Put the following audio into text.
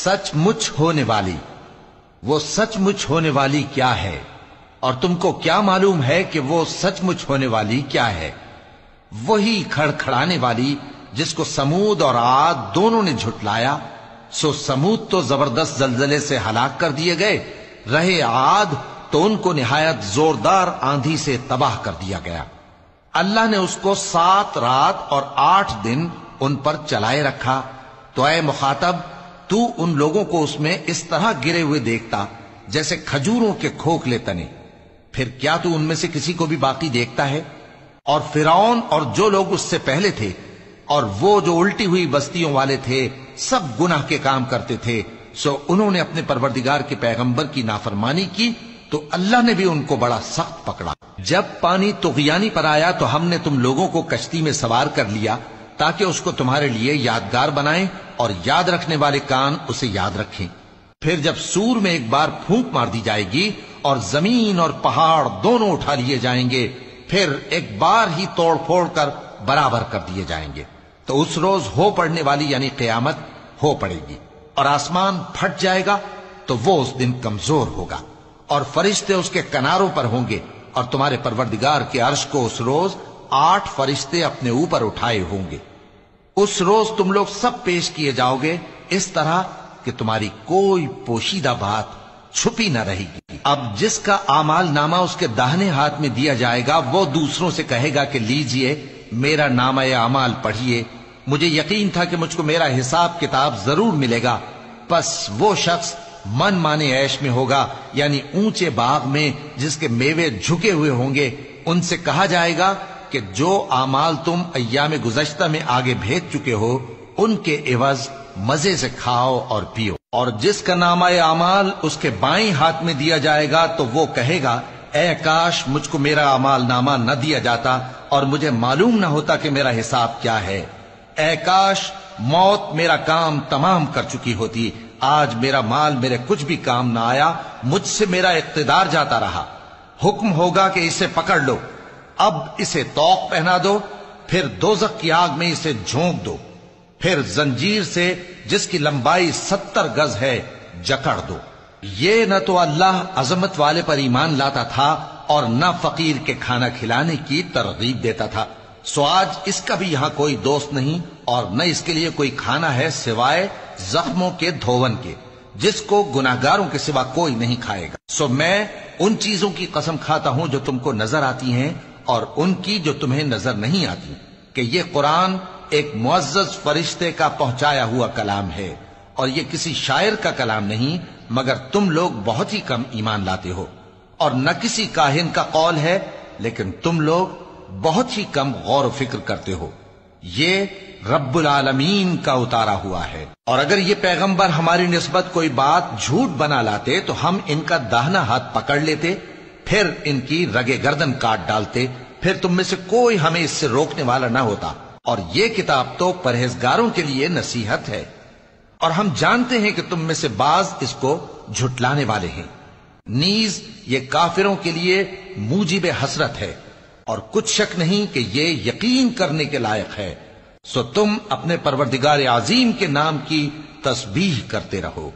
سچ مچ ہونے والی، وہ سچ مچ ہونے والی کیا ہے؟ اور تم کو کیا معلوم ہے کہ وہ سچ مچ ہونے والی کیا ہے؟ وہی کھڑکھڑانے والی جس کو سمود اور عاد دونوں نے جھٹلایا۔ سو سمود تو زبردست زلزلے سے ہلاک کر دیے گئے، رہے عاد تو ان کو نہایت زوردار آندھی سے تباہ کر دیا گیا۔ اللہ نے اس کو 7 رات اور 8 دن ان پر چلائے رکھا۔ تو اے مخاطب، تو ان لوگوں کو اس میں اس طرح گرے ہوئے دیکھتا جیسے کھجوروں کے کھوکھلے تنے، پھر کیا تو ان میں سے کسی کو بھی باقی دیکھتا ہے؟ اور فرعون اور جو لوگ اس سے پہلے تھے اور وہ جو الٹی ہوئی بستیوں والے تھے، سب گناہ کے کام کرتے تھے، سو انہوں نے اپنے پروردگار کے پیغمبر کی نافرمانی کی تو اللہ نے بھی ان کو بڑا سخت پکڑا۔ جب پانی طغیانی پر آیا تو ہم نے تم لوگوں کو کشتی میں سوار کر لیا تاکہ اس کو تمہارے لیے یادگار بنائیں اور یاد رکھنے والے کان اسے یاد رکھیں۔ پھر جب سور میں ایک بار پھونک مار دی جائے گی اور زمین اور پہاڑ دونوں اٹھا لیے جائیں گے، پھر ایک بار ہی توڑ پھوڑ کر برابر کر دیے جائیں گے، تو اس روز ہو پڑنے والی یعنی قیامت ہو پڑے گی، اور آسمان پھٹ جائے گا تو وہ اس دن کمزور ہوگا، اور فرشتے اس کے کناروں پر ہوں گے، اور تمہارے پروردگار کے عرش کو اس روز 8 فرشتے اپنے اوپر اٹھائے ہوں گے۔ اس روز تم لوگ سب پیش کیے جاؤ گے اس طرح کہ تمہاری کوئی پوشیدہ بات چھپی نہ رہے گی۔ اب جس کا اعمال نامہ اس کے داہنے ہاتھ میں دیا جائے گا، وہ دوسروں سے کہے گا کہ لیجئے میرا نامہ اعمال پڑھیے، مجھے یقین تھا کہ مجھ کو میرا حساب کتاب ضرور ملے گا۔ پس وہ شخص من مانے عیش میں ہوگا، یعنی اونچے باغ میں جس کے میوے جھکے ہوئے ہوں گے۔ ان سے کہا جائے گا کہ جو اعمال تم ایام گزشتہ میں آگے بھیج چکے ہو، ان کے عوض مزے سے کھاؤ اور پیو۔ اور جس کا نامہ اعمال اس کے بائیں ہاتھ میں دیا جائے گا تو وہ کہے گا، اے کاش مجھ کو میرا اعمال نامہ نہ دیا جاتا اور مجھے معلوم نہ ہوتا کہ میرا حساب کیا ہے۔ اے کاش موت میرا کام تمام کر چکی ہوتی، آج میرا مال میرے کچھ بھی کام نہ آیا، مجھ سے میرا اقتدار جاتا رہا۔ حکم ہوگا کہ اسے پکڑ لو، اب اسے طوق پہنا دو، پھر دوزخ کی آگ میں اسے جھونک دو، پھر زنجیر سے جس کی لمبائی 70 گز ہے جکڑ دو۔ یہ نہ تو اللہ عظمت والے پر ایمان لاتا تھا اور نہ فقیر کے کھانا کھلانے کی ترغیب دیتا تھا، سو آج اس کا بھی یہاں کوئی دوست نہیں اور نہ اس کے لیے کوئی کھانا ہے سوائے زخموں کے دھون کے، جس کو گناہگاروں کے سوا کوئی نہیں کھائے گا۔ سو میں ان چیزوں کی قسم کھاتا ہوں جو تم کو نظر آتی ہیں اور ان کی جو تمہیں نظر نہیں آتی، کہ یہ قرآن ایک معزز فرشتے کا پہنچایا ہوا کلام ہے، اور یہ کسی شاعر کا کلام نہیں، مگر تم لوگ بہت ہی کم ایمان لاتے ہو، اور نہ کسی کاہن کا قول ہے، لیکن تم لوگ بہت ہی کم غور و فکر کرتے ہو۔ یہ رب العالمین کا اتارا ہوا ہے۔ اور اگر یہ پیغمبر ہماری نسبت کوئی بات جھوٹ بنا لاتے تو ہم ان کا داہنا ہاتھ پکڑ لیتے، پھر ان کی رگے گردن کاٹ ڈالتے، پھر تم میں سے کوئی ہمیں اس سے روکنے والا نہ ہوتا۔ اور یہ کتاب تو پرہیزگاروں کے لیے نصیحت ہے، اور ہم جانتے ہیں کہ تم میں سے بعض اس کو جھٹلانے والے ہیں۔ نیز یہ کافروں کے لیے موجب حسرت ہے، اور کچھ شک نہیں کہ یہ یقین کرنے کے لائق ہے۔ سو تم اپنے پروردگار عظیم کے نام کی تسبیح کرتے رہو۔